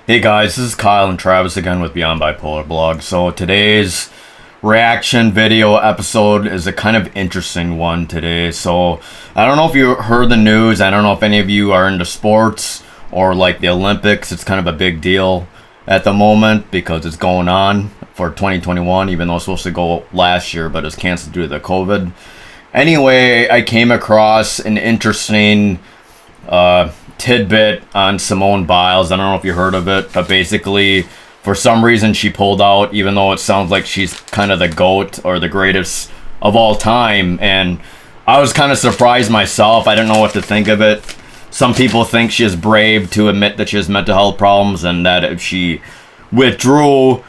Hey guys, this is Kyle and Travis again with Beyond Bipolar blog. So today's reaction video episode is a kind of interesting one today. So I don't know if you heard the news. I don't know if any of you are into sports or like the Olympics. It's kind of a big deal at the moment because it's going on for 2021, even though it's supposed to go last year, but it's canceled due to the COVID. Anyway, I came across an interesting tidbit on Simone Biles. I don't know if you heard of it, but basically for some reason she pulled out, even though it sounds like she's kind of the GOAT or the greatest of all time. And I was kind of surprised myself. I didn't know what to think of it. Some people think she is brave to admit that she has mental health problems and that if she withdrew,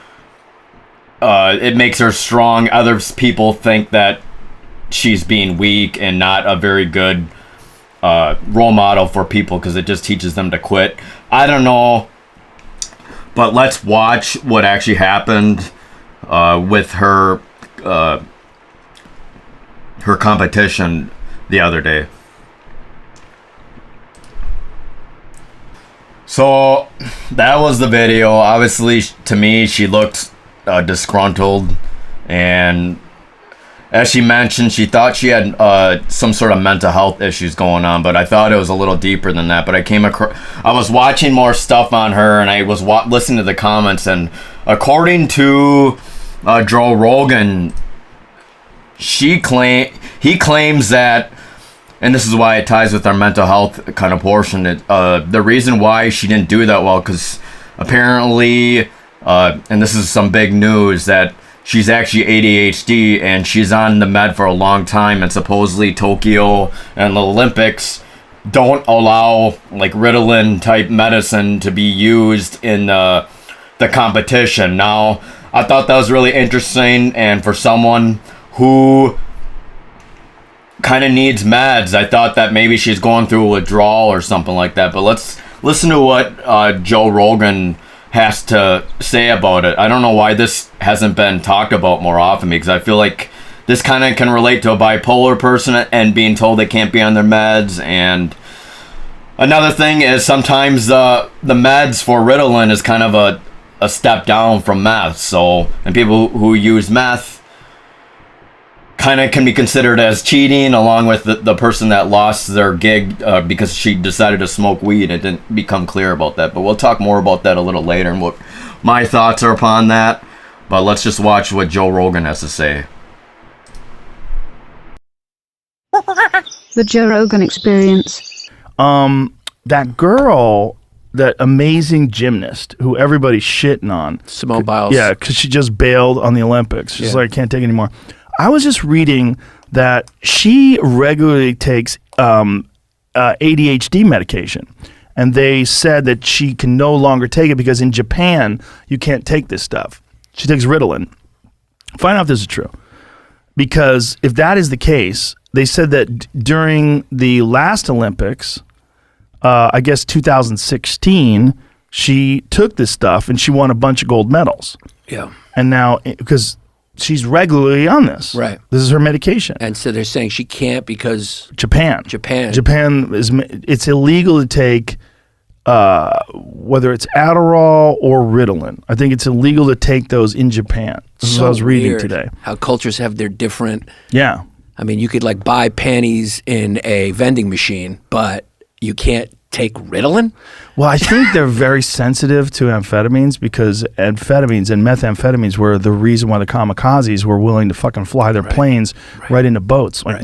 it makes her strong. Other people think that she's being weak and not a very good role model for people because it just teaches them to quit. I don't know, but let's watch what actually happened with her her competition the other day. So that was the video. Obviously, to me, she looked disgruntled, and as she mentioned, she thought she had some sort of mental health issues going on, but I thought it was a little deeper than that. But I was watching more stuff on her, and I was listening to the comments, and according to Joe Rogan, he claims that, and this is why it ties with our mental health kind of portion, the reason why she didn't do that well, because apparently, and this is some big news, that she's actually ADHD and she's on the med for a long time, and supposedly Tokyo and the Olympics don't allow like Ritalin type medicine to be used in the competition. Now, I thought that was really interesting, and for someone who kind of needs meds, I thought that maybe she's going through a withdrawal or something like that. But let's listen to what Joe Rogan has to say about it. I don't know why this hasn't been talked about more often, because I feel like this kind of can relate to a bipolar person and being told they can't be on their meds. And another thing is sometimes the meds for Ritalin is kind of a step down from meth. So, and people who use meth kind of can be considered as cheating, along with the person that lost their gig because she decided to smoke weed. It didn't become clear about that, but we'll talk more about that a little later and what my thoughts are upon that. But let's just watch what Joe Rogan has to say. The Joe Rogan Experience. That girl, that amazing gymnast who everybody's shitting on, Simone Biles. Yeah, because she just bailed on the Olympics. She's like, I can't take it anymore. I was just reading that she regularly takes ADHD medication, and they said that she can no longer take it because in Japan you can't take this stuff. She takes Ritalin. Find out if this is true, because if that is the case, they said that during the last Olympics, I guess 2016, she took this stuff and she won a bunch of gold medals. Yeah. And now, because she's regularly on this. Right. This is her medication. And so they're saying she can't because Japan is, it's illegal to take whether it's Adderall or Ritalin. I think it's illegal to take those in Japan. This is what I was reading weird today. How cultures have their different. Yeah. I mean, you could like buy panties in a vending machine, but you can't take Ritalin? Well, I think they're very sensitive to amphetamines, because amphetamines and methamphetamines were the reason why the kamikazes were willing to fucking fly their planes right into boats. Like,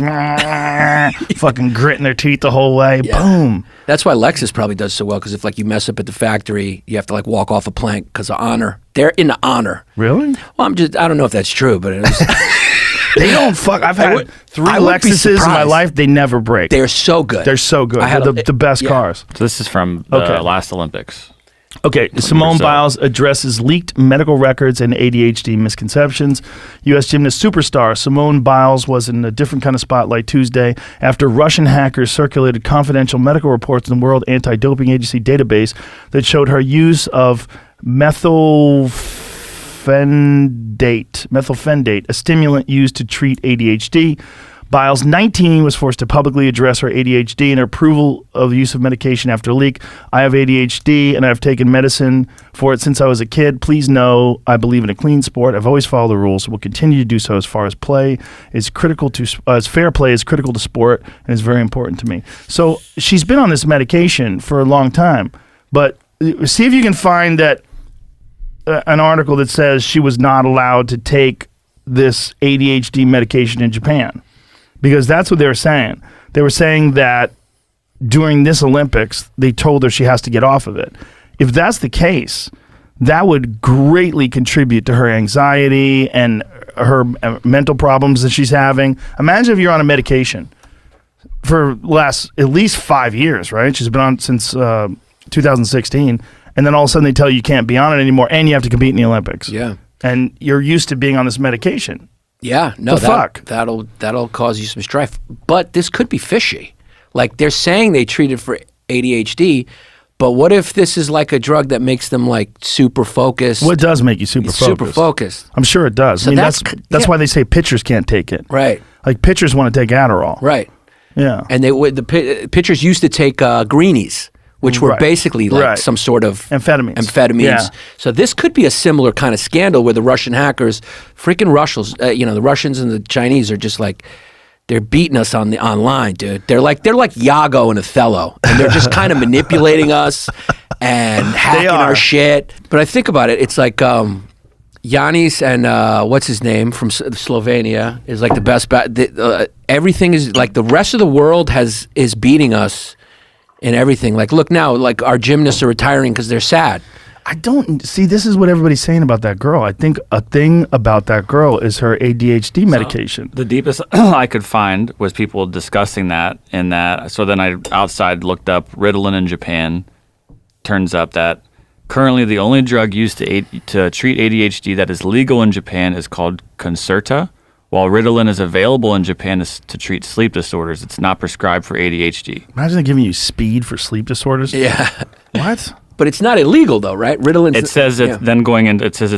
fucking gritting their teeth the whole way. Yeah. Boom. That's why Lexus probably does so well, because if like you mess up at the factory, you have to like walk off a plank because of honor. They're into honor. Really? Well, I don't know if that's true, but it is. They don't fuck. I've had three Lexuses in my life. They never break. They're so good. They're so good. They're the best cars. So this is from the last Olympics. Okay, Simone Biles addresses leaked medical records and ADHD misconceptions. U.S. gymnast superstar Simone Biles was in a different kind of spotlight Tuesday after Russian hackers circulated confidential medical reports in the World Anti-Doping Agency database that showed her use of methylphenidate, a stimulant used to treat ADHD. Biles, 19, was forced to publicly address her ADHD and her approval of the use of medication after a leak. I have ADHD and I've taken medicine for it since I was a kid. Please know I believe in a clean sport. I've always followed the rules. Will continue to do so as far as play is critical to as fair play is critical to sport and is very important to me. So she's been on this medication for a long time, but see if you can find that an article that says she was not allowed to take this ADHD medication in Japan. Because that's what they were saying. They were saying that during this Olympics, they told her she has to get off of it. If that's the case, that would greatly contribute to her anxiety and her mental problems that she's having. Imagine if you're on a medication for last at least 5 years, right? She's been on since 2016. And then all of a sudden they tell you can't be on it anymore and you have to compete in the Olympics. Yeah. And you're used to being on this medication. Yeah, no, fuck? That'll cause you some strife. But this could be fishy. Like they're saying they treat it for ADHD, but what if this is like a drug that makes them like super focused? What does make you super focused? Super focused. I'm sure it does. So I mean, that's why they say pitchers can't take it. Right. Like pitchers want to take Adderall. Right. Yeah. And the pitchers used to take greenies, which were basically like some sort of amphetamines. Yeah. So this could be a similar kind of scandal where the Russian hackers, freaking Russians, the Russians and the Chinese are just like, they're beating us on the online, dude. They're like Iago and Othello, and they're just kind of manipulating us and hacking our shit. But I think about it, it's like Yanis and what's his name from Slovenia is like the best. Everything is like the rest of the world is beating us. And everything. Like, look now, like our gymnasts are retiring because they're sad. I don't see. This is what everybody's saying about that girl. I think a thing about that girl is her ADHD medication. The deepest I could find was people discussing that. So then I outside looked up Ritalin in Japan. Turns up that currently the only drug used to treat ADHD that is legal in Japan is called Concerta. While Ritalin is available in Japan to treat sleep disorders, it's not prescribed for ADHD. Imagine they're giving you speed for sleep disorders. Yeah. What? But it's not illegal though, right? Ritalin. It says then going in. It says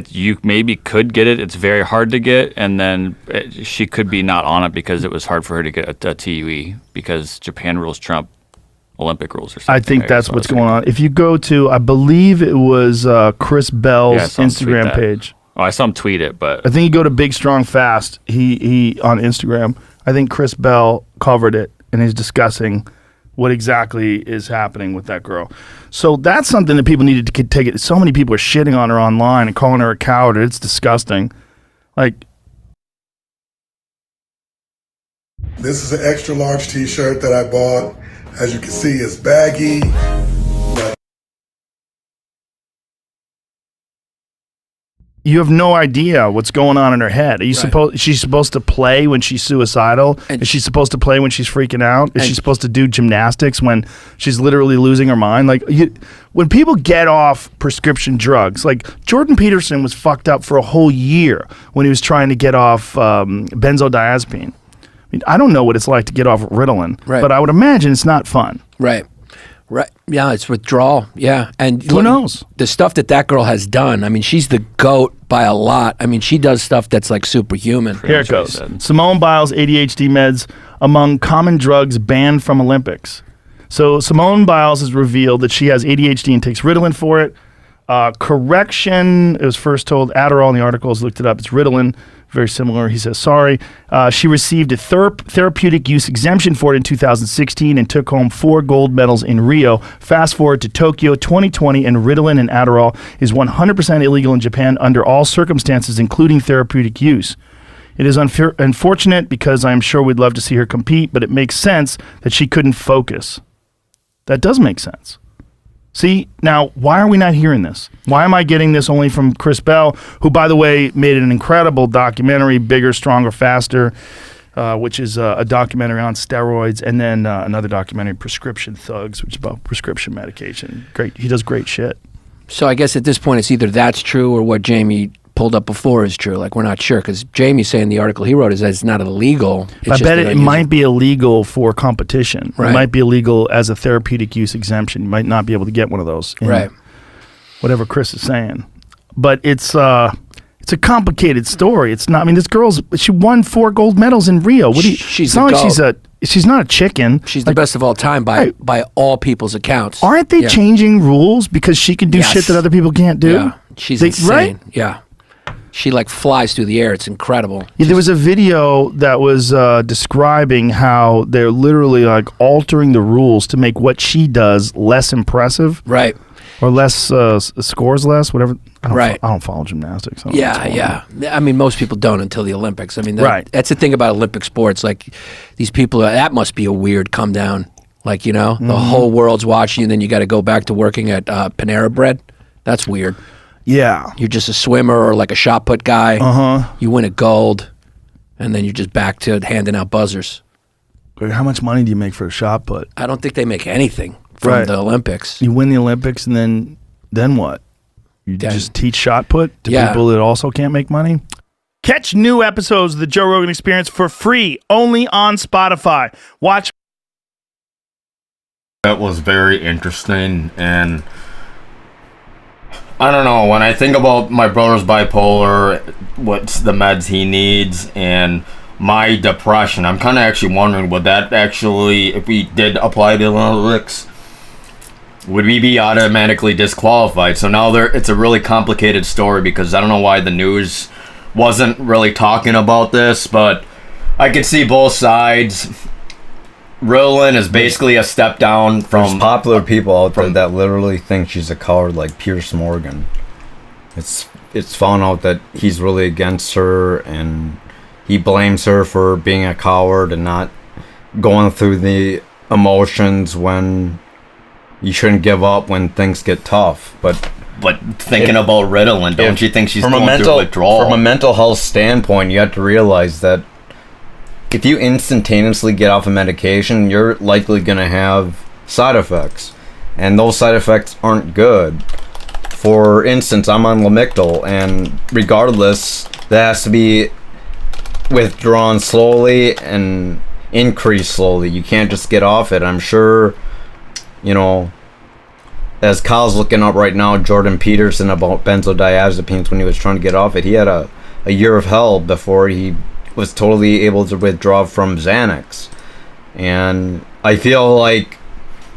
you maybe could get it. It's very hard to get, and then she could be not on it because it was hard for her to get a TUE because Japan rules trump Olympic rules or something. I think that's what's going on. If you go to, I believe it was Chris Bell's Instagram page. Oh, I saw him tweet it, but I think you go to Big Strong Fast. He on Instagram. I think Chris Bell covered it and he's discussing what exactly is happening with that girl. So that's something that people needed to take it. So many people are shitting on her online and calling her a coward. It's disgusting. Like, this is an extra large t-shirt that I bought. As you can see, it's baggy. you have no idea what's going on in her head. Are you she's supposed to play when she's suicidal? Is she supposed to play when she's freaking out? Is she supposed to do gymnastics when she's literally losing her mind? Like, when people get off prescription drugs, like Jordan Peterson was fucked up for a whole year when he was trying to get off benzodiazepine. I mean, I don't know what it's like to get off Ritalin, but I would imagine it's not fun. Right. Yeah, it's withdrawal. Yeah. And who knows? The stuff that girl has done. I mean, she's the GOAT by a lot. I mean, she does stuff that's like superhuman. Here it goes. Simone Biles ADHD meds among common drugs banned from Olympics. So Simone Biles has revealed that she has ADHD and takes Ritalin for it. Correction, it was first told Adderall in the articles, looked it up. It's Ritalin. Very similar. He says, sorry. She received a therapeutic use exemption for it in 2016 and took home 4 gold medals in Rio. Fast forward to Tokyo 2020, and Ritalin and Adderall is 100% illegal in Japan under all circumstances, including therapeutic use. It is unfortunate because I'm sure we'd love to see her compete, but it makes sense that she couldn't focus. That does make sense. See, now, why are we not hearing this? Why am I getting this only from Chris Bell, who, by the way, made an incredible documentary, Bigger, Stronger, Faster, which is a documentary on steroids, and then another documentary, Prescription Thugs, which is about prescription medication. Great. He does great shit. So I guess at this point, it's either that's true or what Jamie pulled up before is true. Like, we're not sure, because Jamie's saying the article he wrote is that it's not illegal. I bet it might be illegal for competition. Right. It might be illegal as a therapeutic use exemption. You might not be able to get one of those. Whatever Chris is saying. But it's It's a complicated story. It's not. I mean, she won 4 gold medals in Rio. What do you? She's it's not the like she's not a chicken. She's the best of all time by all people's accounts. Aren't they changing rules because she can do shit that other people can't do? Yeah, she's insane. Right? Yeah. She like flies through the air. It's incredible. Yeah, there was a video that was describing how they're literally like altering the rules to make what she does less impressive. Right. Or less scores less, whatever. I don't follow gymnastics. Yeah. I mean, most people don't until the Olympics. I mean, Right. that's the thing about Olympic sports. Like, these people, that must be a weird come down. Like, you know, the whole world's watching, and then you got to go back to working at Panera Bread. That's weird. Yeah. You're just a swimmer or like a shot put guy. You win a gold, and then you're just back to handing out buzzers. How much money do you make for a shot put? I don't think they make anything from the Olympics. You win the Olympics, and then what? You just teach shot put to people that also can't make money? Catch new episodes of the Joe Rogan Experience for free, only on Spotify. Watch. That was very interesting, and I don't know, when I think about my brother's bipolar, what's the meds he needs, and my depression, I'm kind of actually wondering, would that actually, if we did apply the Olympics, would we be automatically disqualified? So now it's a really complicated story, because I don't know why the news wasn't really talking about this, but I could see both sides. Ritalin is basically a step down from... There's popular people out there that literally think she's a coward, like Piers Morgan. It's found out that he's really against her, and he blames her for being a coward and not going through the emotions when you shouldn't give up when things get tough. But thinking about Ritalin, don't you think she's going through withdrawal? From a mental health standpoint, you have to realize that if you instantaneously get off a medication, you're likely going to have side effects. And those side effects aren't good. For instance, I'm on Lamictal, and regardless, that has to be withdrawn slowly and increased slowly. You can't just get off it. I'm sure, you know, as Kyle's looking up right now, Jordan Peterson about benzodiazepines when he was trying to get off it, he had a year of hell before he was totally able to withdraw from Xanax. And I feel like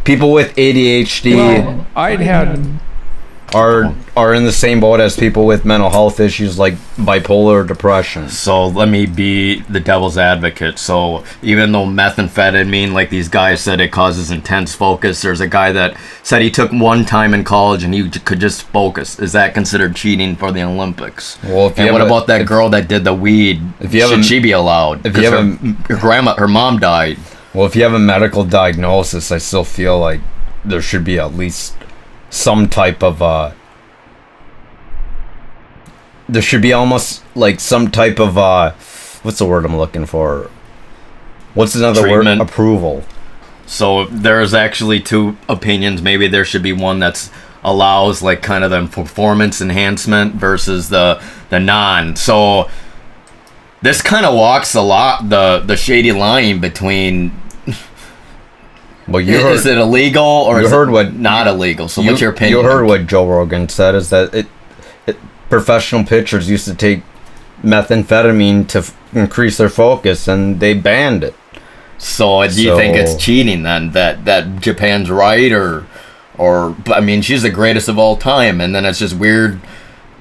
people with ADHD are in the same boat as people with mental health issues like bipolar depression. So let me be the devil's advocate. So even though methamphetamine, like these guys said, it causes intense focus, there's a guy that said he took one time in college and he could just focus. Is that considered cheating for the Olympics? Well, what about that girl that did the weed? Should she be allowed? If you have her mom died. Well, if you have a medical diagnosis, I still feel like there should be at least some type of there should be almost like some type of what's the word I'm looking for? What's another treatment word? Approval. So there's actually two opinions. Maybe there should be one that's allows like kind of the performance enhancement versus the non. So this kind of walks a lot the shady line between. Well, is it illegal or is it not illegal? So what's your opinion? You heard what Joe Rogan said, is that professional pitchers used to take methamphetamine to increase their focus, and they banned it. So do you think it's cheating then that Japan's right, or I mean, she's the greatest of all time, and then it's just weird.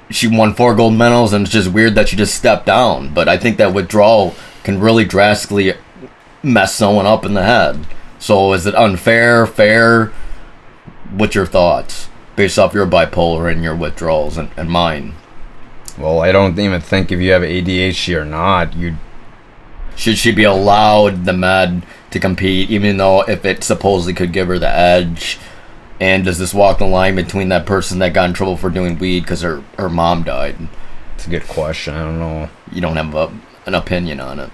She won 4 gold medals, and it's just weird that she just stepped down. But I think that withdrawal can really drastically mess someone up in the head. So is it unfair, fair? What's your thoughts based off your bipolar and your withdrawals and mine? Well, I don't even think if you have ADHD or not, should she be allowed the med to compete, even though if it supposedly could give her the edge? And does this walk the line between that person that got in trouble for doing weed because her mom died? It's a good question. I don't know. You don't have an opinion on it.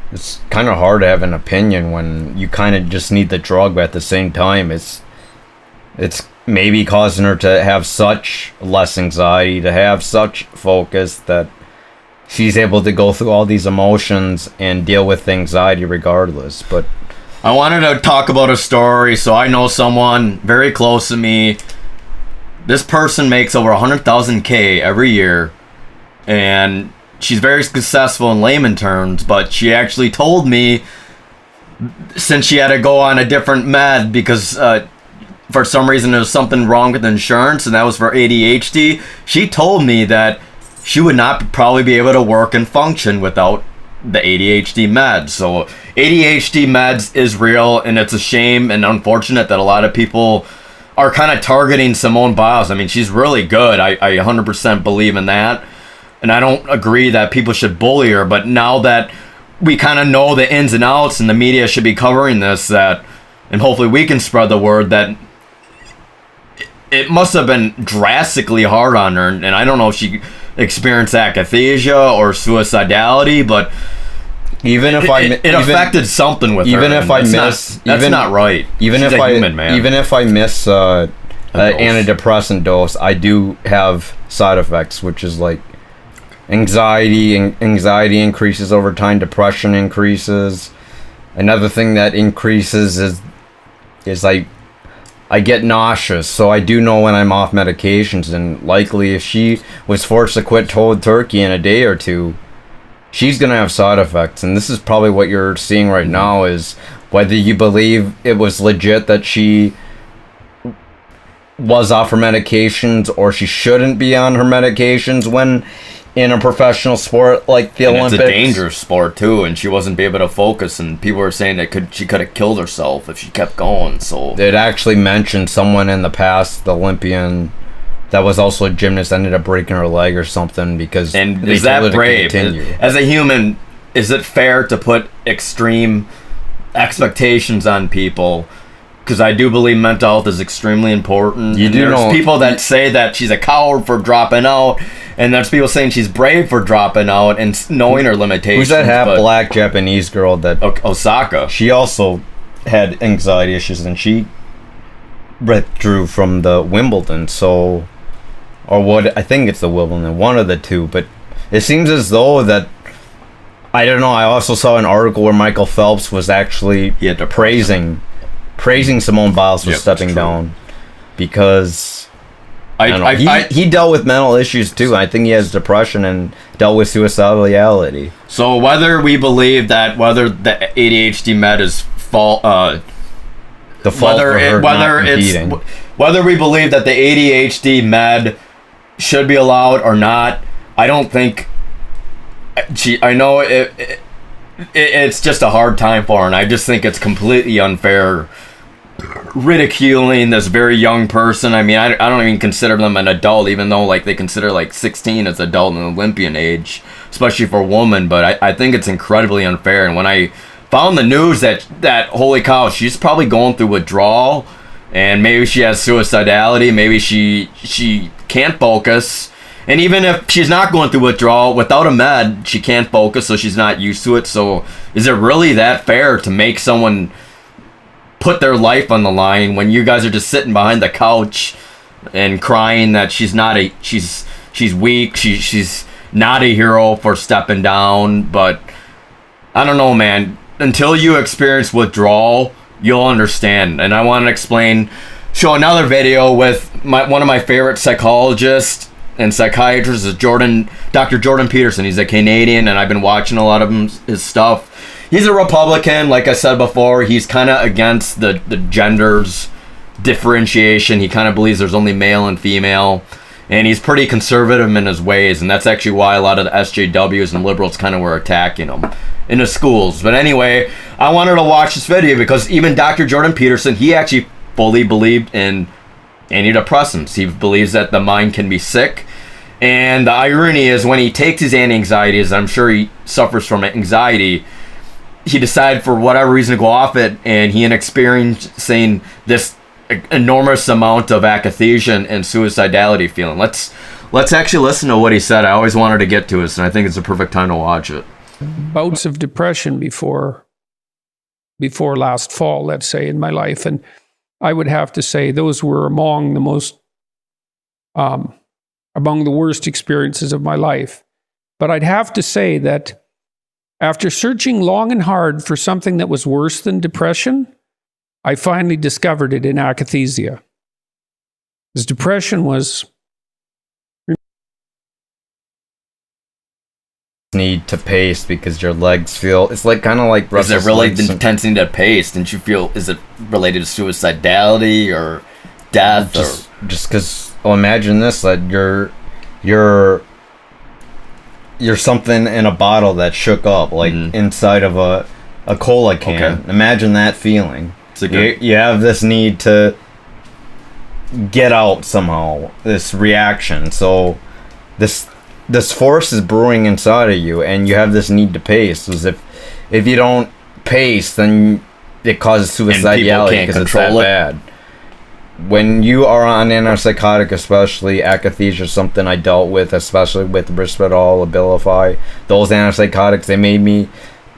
It's kind of hard to have an opinion when you kind of just need the drug, but at the same time, it's maybe causing her to have such less anxiety, to have such focus that she's able to go through all these emotions and deal with anxiety regardless. But I wanted to talk about a story. So I know someone very close to me. This person makes over 100,000 every year, and she's very successful in layman terms, but she actually told me, since she had to go on a different med because for some reason there was something wrong with insurance, and that was for ADHD, she told me that she would not probably be able to work and function without the ADHD meds. So ADHD meds is real, and it's a shame and unfortunate that a lot of people are kind of targeting Simone Biles. I mean, she's really good. I 100% believe in that. And I don't agree that people should bully her, but now that we kind of know the ins and outs and the media should be covering this, that, and hopefully we can spread the word that it must have been drastically hard on her. And I don't know if she experienced akathisia or suicidality, but even if it affected something with her. Even if I miss, that's not right. Even She's if a human, man. even if I miss an antidepressant dose, I do have side effects, which is like anxiety increases over time, depression increases. Another thing that increases is I get nauseous, so I do know when I'm off medications, and likely if she was forced to quit cold turkey in a day or two, she's gonna have side effects. And this is probably what you're seeing right now, is whether you believe it was legit that she was off her medications or she shouldn't be on her medications when in a professional sport like the Olympics. It's a dangerous sport too, and she wasn't able to focus, and people were saying that she could have killed herself if she kept going. So it actually mentioned someone in the past, the Olympian that was also a gymnast, ended up breaking her leg or something because. And is that brave? As a human, is it fair to put extreme expectations on people? Because I do believe mental health is extremely important. There's people that say that she's a coward for dropping out, and there's people saying she's brave for dropping out and knowing her limitations. Who's that half-black Japanese girl that... Osaka. She also had anxiety issues, and she withdrew from the Wimbledon, so... Or what, I think it's the Wimbledon, one of the two, but it seems as though that... I don't know, I also saw an article where Michael Phelps was actually praising Simone Biles for stepping down, because he dealt with mental issues too. I think he has depression and dealt with suicidality. So whether we believe that whether the ADHD med is whether we believe that the ADHD med should be allowed or not, I don't think. I know it's just a hard time for her, and I just think it's completely unfair ridiculing this very young person. I mean, I don't even consider them an adult, even though like they consider like 16 as adult and Olympian age, especially for a woman. But I think it's incredibly unfair. And when I found the news that holy cow, she's probably going through withdrawal, and maybe she has suicidality, maybe she can't focus. And even if she's not going through withdrawal, without a med, she can't focus, so she's not used to it. So is it really that fair to make someone put their life on the line when you guys are just sitting behind the couch and crying that she's weak, she's not a hero for stepping down? But I don't know, man. Until you experience withdrawal, you'll understand. And I want to show another video with one of my favorite psychologists and psychiatrist is Dr. Jordan Peterson. He's a Canadian, and I've been watching a lot of his stuff. He's a Republican, like I said before. He's kind of against the genders differentiation. He kind of believes there's only male and female, and he's pretty conservative in his ways, and that's actually why a lot of the SJWs and liberals kind of were attacking him in the schools. But anyway, I wanted to watch this video because even Dr. Jordan Peterson, he actually fully believed in antidepressants. He believes that the mind can be sick. And the irony is when he takes his anti-anxieties, I'm sure he suffers from anxiety, he decided for whatever reason to go off it, and he experiencing this enormous amount of akathisia and suicidality feeling. Let's actually listen to what he said. I always wanted to get to this, and I think it's a perfect time to watch it. Bouts of depression before last fall, let's say, in my life, and I would have to say those were among the worst experiences of my life. But I'd have to say that after searching long and hard for something that was worse than depression, I finally discovered it in akathisia. Because depression was need to pace because your legs feel, it's like kind of like is it really the intensity to pace? Didn't you feel, is it related to suicidality or death? Just because, well, imagine this, that you're something in a bottle that shook up, like inside of a cola can. Okay. Imagine that feeling. You have this need to get out somehow, this reaction. So this force is brewing inside of you, and you have this need to pace. As if you don't pace, then it causes suicidality because it's that bad. When you are on antipsychotic, especially akathisia, something I dealt with, especially with Risperdal, Abilify, those antipsychotics, they made me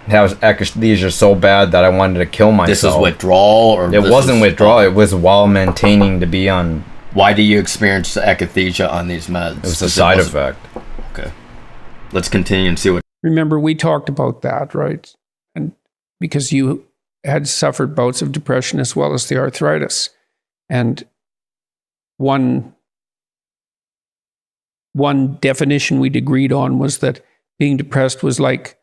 have akathisia so bad that I wanted to kill myself. This is withdrawal, or it wasn't withdrawal. It was while maintaining to be on. Why do you experience akathisia on these meds? It was a side effect. Okay, let's continue and see what. Remember, we talked about that, right? And because you had suffered bouts of depression as well as the arthritis, and one definition we'd agreed on was that being depressed was like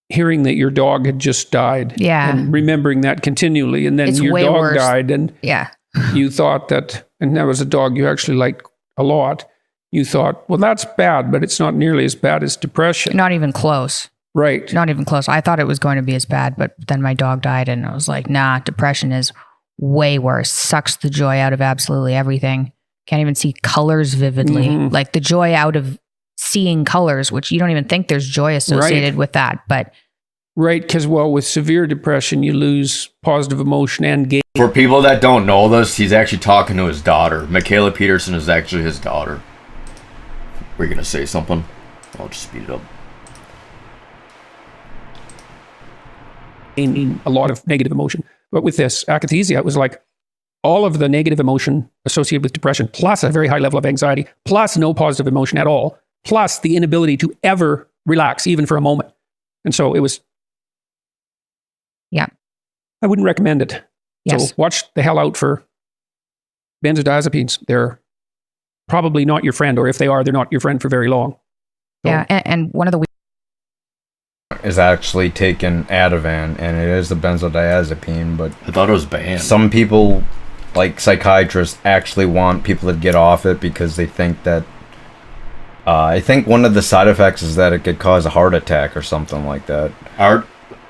hearing that your dog had just died. Yeah. And remembering that continually. And then It's your way dog worse. died, and Yeah. you thought that, and that was a dog you actually liked a lot. You thought, well, that's bad, but it's not nearly as bad as depression. Not even close. Right. Not even close. I thought it was going to be as bad, but then my dog died and I was like, nah, depression is way worse. Sucks the joy out of absolutely everything. Can't even see colors vividly. Like the joy out of seeing colors, which you don't even think there's joy associated with that. But Right, because, well, with severe depression, you lose positive emotion and gain. For people that don't know this, he's actually talking to his daughter. Michaela Peterson is actually his daughter. Were you going to say something? I'll just speed it up. A lot of negative emotion. But with this akathisia, it was like all of the negative emotion associated with depression, plus a very high level of anxiety, plus no positive emotion at all, plus the inability to ever relax, even for a moment. And so it was... Yeah. I wouldn't recommend it. Yes. So watch the hell out for benzodiazepines. They're probably not your friend, or if they are, they're not your friend for very long. So, yeah, and one of the is actually taking Ativan, and it is a benzodiazepine, but I thought it was banned. Some people, like psychiatrists, actually want people to get off it because they think that I think one of the side effects is that it could cause a heart attack or something like that. I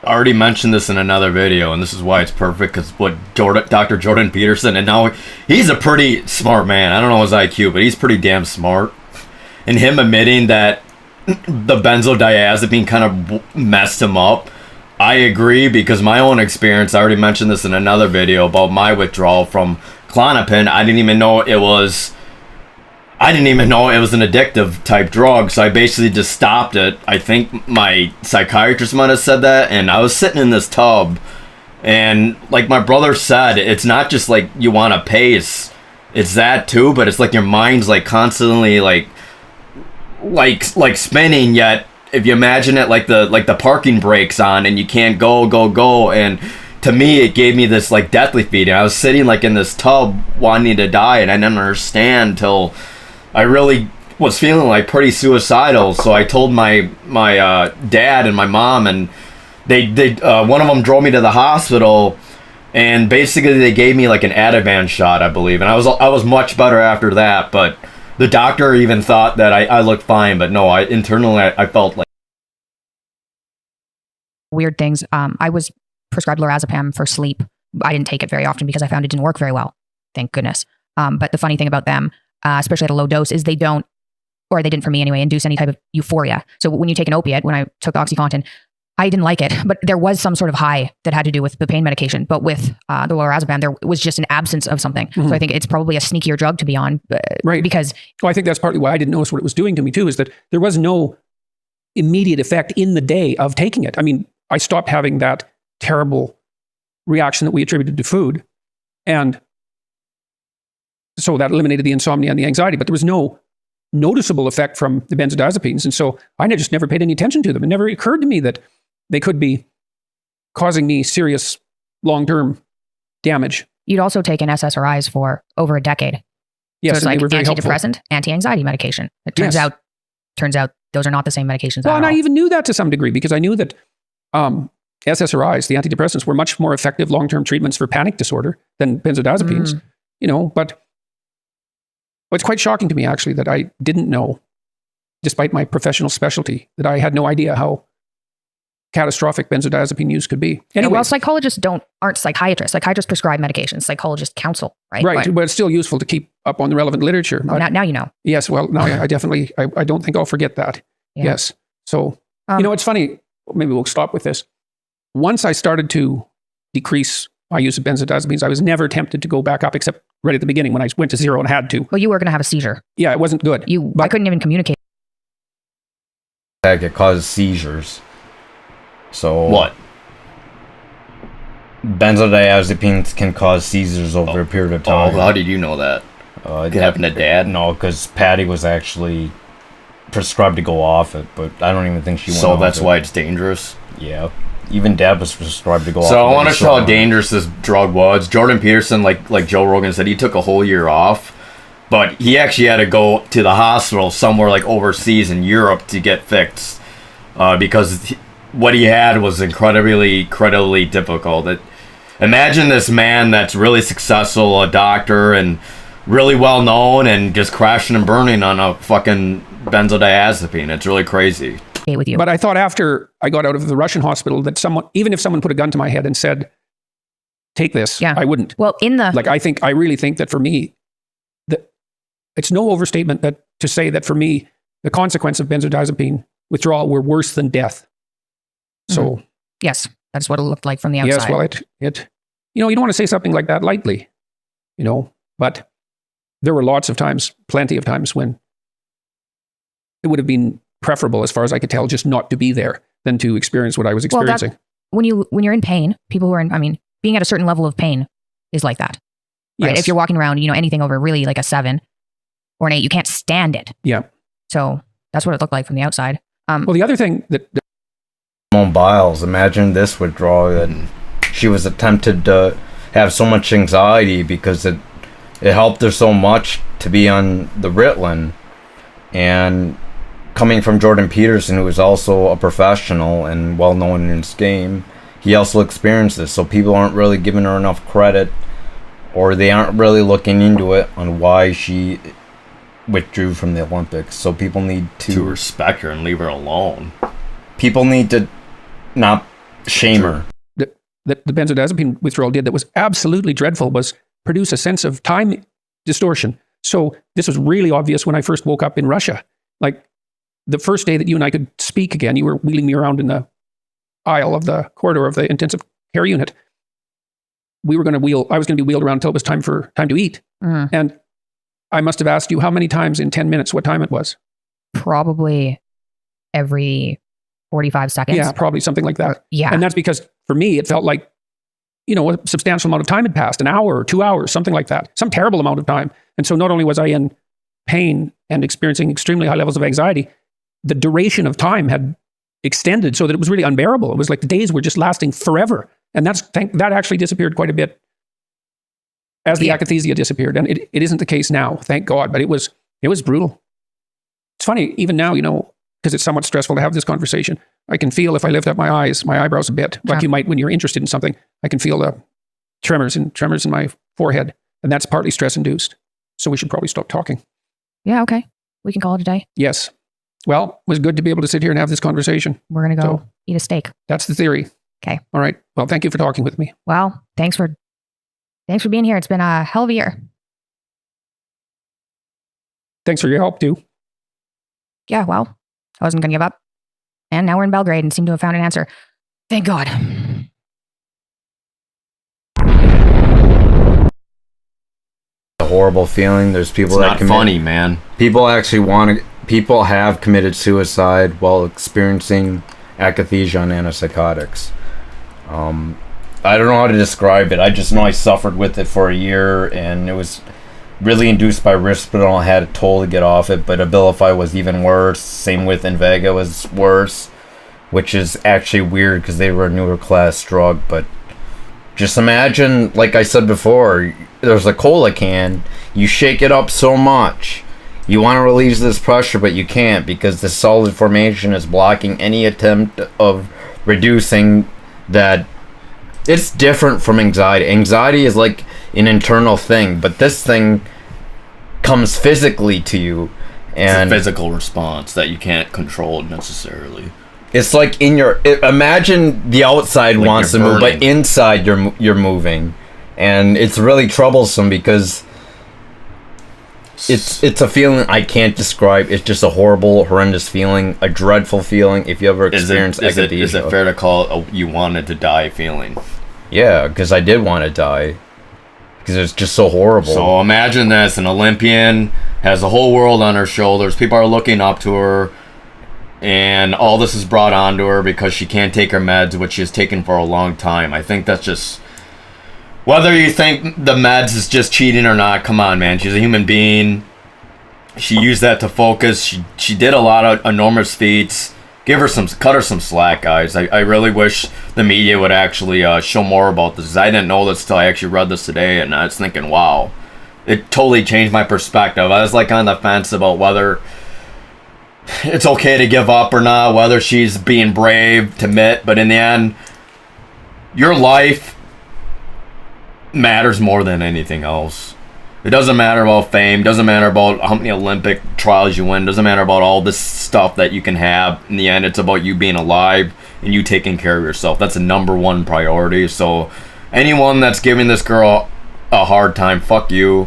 already mentioned this in another video, and this is why it's perfect, because Dr. Jordan Peterson, and now he's a pretty smart man. I don't know his IQ, but he's pretty damn smart. And him admitting that the benzodiazepine kind of messed him up, I agree, because my own experience, I already mentioned this in another video about my withdrawal from Klonopin. I didn't even know it was an addictive type drug, so I basically just stopped it. I think my psychiatrist might have said that, and I was sitting in this tub, and like my brother said, it's not just like you want to pace, it's that too, but it's like your mind's like constantly like spinning, yet if you imagine it like the parking brakes on and you can't go, and to me it gave me this like deathly feeling. I was sitting like in this tub wanting to die, and I didn't understand till I really was feeling like pretty suicidal. So I told my dad and my mom, and they one of them drove me to the hospital, and basically they gave me like an Ativan shot, I believe, and I was much better after that. But the doctor even thought that I looked fine, but no, internally I felt like weird things. I was prescribed lorazepam for sleep. I didn't take it very often because I found it didn't work very well. Thank goodness. But the funny thing about them, especially at a low dose, is they don't, or they didn't for me anyway, induce any type of euphoria. So when you take an opiate, when I took OxyContin, I didn't like it, but there was some sort of high that had to do with the pain medication. But with the lorazepam, there was just an absence of something. So I think it's probably a sneakier drug to be on. Right. Because... Well, I think that's partly why I didn't notice what it was doing to me too, is that there was no immediate effect in the day of taking it. I mean, I stopped having that terrible reaction that we attributed to food. And so that eliminated the insomnia and the anxiety, but there was no noticeable effect from the benzodiazepines. And so I just never paid any attention to them. It never occurred to me that they could be causing me serious long-term damage. You'd also taken SSRIs for over a decade. Yes, so it's and like they were very antidepressant, helpful. anti-anxiety medication. It turns out turns out those are not the same medications Well, at and all. I even knew that to some degree because I knew that SSRIs, the antidepressants, were much more effective long-term treatments for panic disorder than benzodiazepines. But it's quite shocking to me actually that I didn't know, despite my professional specialty, that I had no idea how catastrophic benzodiazepine use could be. Anyway, Well, psychologists aren't psychiatrists. Psychiatrists prescribe medications. Psychologists counsel, right? right, but it's still useful to keep up on the relevant literature. Now you know. Yes, well, now I definitely, I don't think I'll forget that. Yeah. Yes. So, it's funny, maybe we'll stop with this. Once I started to decrease my use of benzodiazepines, I was never tempted to go back up except right at the beginning when I went to 0 and had to. Well, you were going to have a seizure. Yeah, it wasn't good. I couldn't even communicate. It causes seizures. So What? Benzodiazepines can cause seizures over a period of time. Oh, how did you know that? It It happened to Dad? No, because Patty was actually prescribed to go off it, but I don't even think she went So off that's it. why it's dangerous? Yeah. Even Dad was prescribed to go off it. So I but want he to show how still- dangerous this drug was. Jordan Peterson, like Joe Rogan said, he took a whole year off, but he actually had to go to the hospital somewhere like overseas in Europe to get fixed because what he had was incredibly difficult. Imagine this man that's really successful, a doctor, and really well known, and just crashing and burning on a fucking benzodiazepine. It's really crazy. With you. But I thought after I got out of the Russian hospital that even if someone put a gun to my head and said, take this, I wouldn't. Well, I really think that for me, it's no overstatement to say that for me, the consequence of benzodiazepine withdrawal were worse than death. So yes, that's what it looked like from the outside. yes, well, it you don't want to say something like that lightly, but there were plenty of times when it would have been preferable, as far as I could tell, just not to be there than to experience what I was experiencing. When you're in pain, people who are being at a certain level of pain is like that. Right? Yes. If you're walking around, anything over really like a 7 or an 8, you can't stand it. Yeah. So that's what it looked like from the outside. Well, the other thing that Simone Biles, imagine this withdrawal that she was attempted to have so much anxiety because it helped her so much to be on the Ritalin, and coming from Jordan Peterson, who is also a professional and well known in his game, he also experienced this. So people aren't really giving her enough credit, or they aren't really looking into it on why she withdrew from the Olympics. So people need to respect her and leave her alone. People need to not shame her. that the benzodiazepine withdrawal did that was absolutely dreadful was produce a sense of time distortion. So this was really obvious when I first woke up in Russia. Like the first day that you and I could speak again, you were wheeling me around in the aisle of the corridor of the intensive care unit. I was going to be wheeled around until it was time to eat. And I must have asked you how many times in 10 minutes what time it was. Probably every 45 seconds. Yeah, probably something like that. Yeah. And that's because for me, it felt like, a substantial amount of time had passed, an hour or 2 hours, something like that, some terrible amount of time. And so not only was I in pain and experiencing extremely high levels of anxiety, the duration of time had extended so that it was really unbearable. It was like the days were just lasting forever. And that actually disappeared quite a bit as the akathisia disappeared. And it isn't the case now, thank God, but it was brutal. It's funny, even now, because it's somewhat stressful to have this conversation, I can feel if I lift up my eyebrows a bit, like you might when you're interested in something, I can feel the tremors in my forehead. And that's partly stress-induced. So we should probably stop talking. Yeah, okay. We can call it a day. Yes. Well, it was good to be able to sit here and have this conversation. We're going to go eat a steak. That's the theory. Okay. All right. Well, thank you for talking with me. Well, thanks for being here. It's been a hell of a year. Thanks for your help, too. Yeah, well, I wasn't going to give up. And now we're in Belgrade and seem to have found an answer. Thank God. A horrible feeling. There's people It's not funny, man. People have committed suicide while experiencing akathisia and antipsychotics. I don't know how to describe it. I just know I suffered with it for a year, and it was really induced by Risperdal. I had a toll to get off it, but Abilify was even worse. Same with Invega was worse, which is actually weird because they were a newer class drug. But just imagine, like I said before, there's a cola can. You shake it up so much, You want to release this pressure, but you can't because the solid formation is blocking any attempt of reducing that. It's different from anxiety. Anxiety is like an internal thing, but this thing comes physically to you. And it's a physical response that you can't control necessarily. It's like imagine the outside like wants to move, but inside you're moving. And it's really troublesome because it's a feeling I can't describe. It's just a horrible, horrendous feeling, a dreadful feeling. If you ever experience echinacea, is it fair to call it a you wanted to die feeling? Yeah, because I did want to die. Because it's just so horrible. So imagine this: an Olympian has the whole world on her shoulders. People are looking up to her, and all this is brought onto her because she can't take her meds, which she has taken for a long time. I think that's just, whether you think the meds is just cheating or not, come on, man. She's a human being. She used that to focus. She did a lot of enormous feats. Cut her some slack, guys. I really wish the media would actually show more about this. I didn't know this till I actually read this today, and I was thinking, wow, it totally changed my perspective. I was like on the fence about whether it's okay to give up or not, whether she's being brave to admit, but in the end, your life matters more than anything else. It doesn't matter about fame, doesn't matter about how many Olympic trials you win, doesn't matter about all this stuff that you can have. In the end, it's about you being alive and you taking care of yourself. That's the number one priority. So anyone that's giving this girl a hard time, fuck you.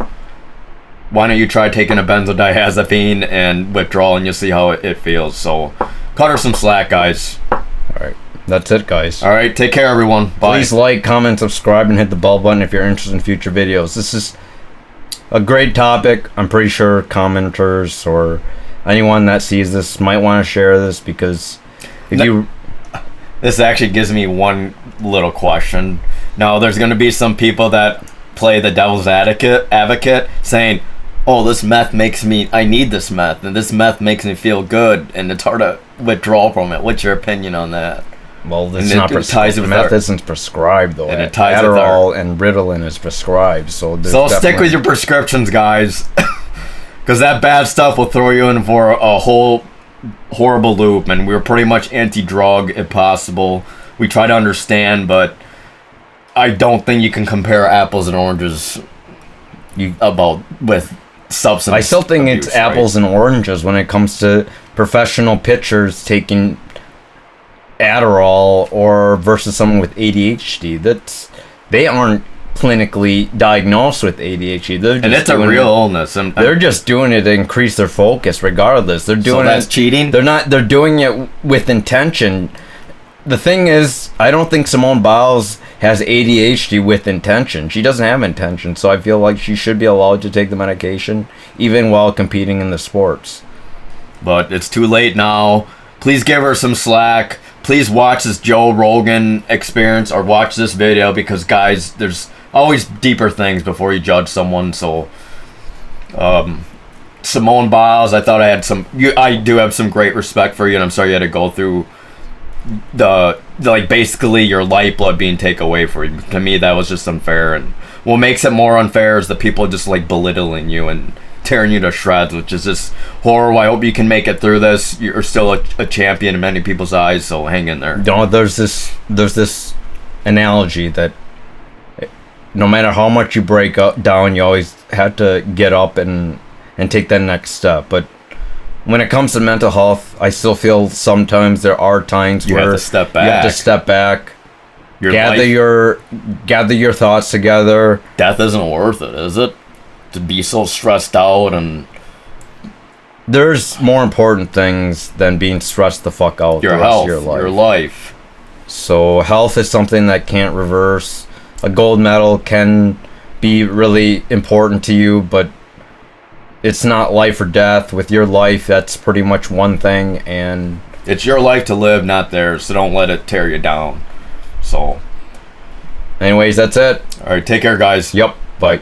Why don't you try taking a benzodiazepine and withdrawal, and you'll see how it feels. So cut her some slack, guys. All right. That's it, guys. All right. Take care, everyone. Bye. Please like, comment, subscribe, and hit the bell button if you're interested in future videos. This is a great topic. I'm pretty sure commenters or anyone that sees this might want to share this because this actually gives me one little question. Now, there's going to be some people that play the devil's advocate saying, oh, this meth I need this meth, and this meth makes me feel good, and it's hard to withdraw from it. What's your opinion on that? Well, it's not prescribed. Meth isn't prescribed, though. And it ties Adderall and Ritalin is prescribed. So stick with your prescriptions, guys. Because that bad stuff will throw you in for a whole horrible loop. And we're pretty much anti-drug if possible. We try to understand, but I don't think you can compare apples and oranges with substance. I still think it's apples and oranges when it comes to professional pitchers taking Adderall or versus someone with ADHD. They aren't clinically diagnosed with ADHD. And it's a real illness. They're just doing it to increase their focus regardless. They're doing that's cheating? They're doing it with intention. The thing is, I don't think Simone Biles has ADHD with intention. She doesn't have intention, so I feel like she should be allowed to take the medication even while competing in the sports. But it's too late now. Please give her some slack. Please watch this Joe Rogan experience or watch this video because, guys, there's always deeper things before you judge someone. So, Simone Biles, I thought I do have some great respect for you, and I'm sorry you had to go through basically your lifeblood being taken away from you. To me, that was just unfair. And what makes it more unfair is the people just belittling you and tearing you to shreds, which is just horrible. I hope you can make it through this. You're still a champion in many people's eyes, so hang in there. There's this analogy that no matter how much you break down, you always have to get up and take that next step. But when it comes to mental health, I still feel sometimes there are times where you have to step back. You have to step back, gather your thoughts together. Death isn't worth it, is it? To be so stressed out, and there's more important things than being stressed the fuck out. Your health, your life. So health is something that can't reverse. A gold medal can be really important to you, but it's not life or death. With your life, that's pretty much one thing, and it's your life to live, not theirs. So don't let it tear you down. So, anyways, that's it. All right, take care, guys. Yep. Bye.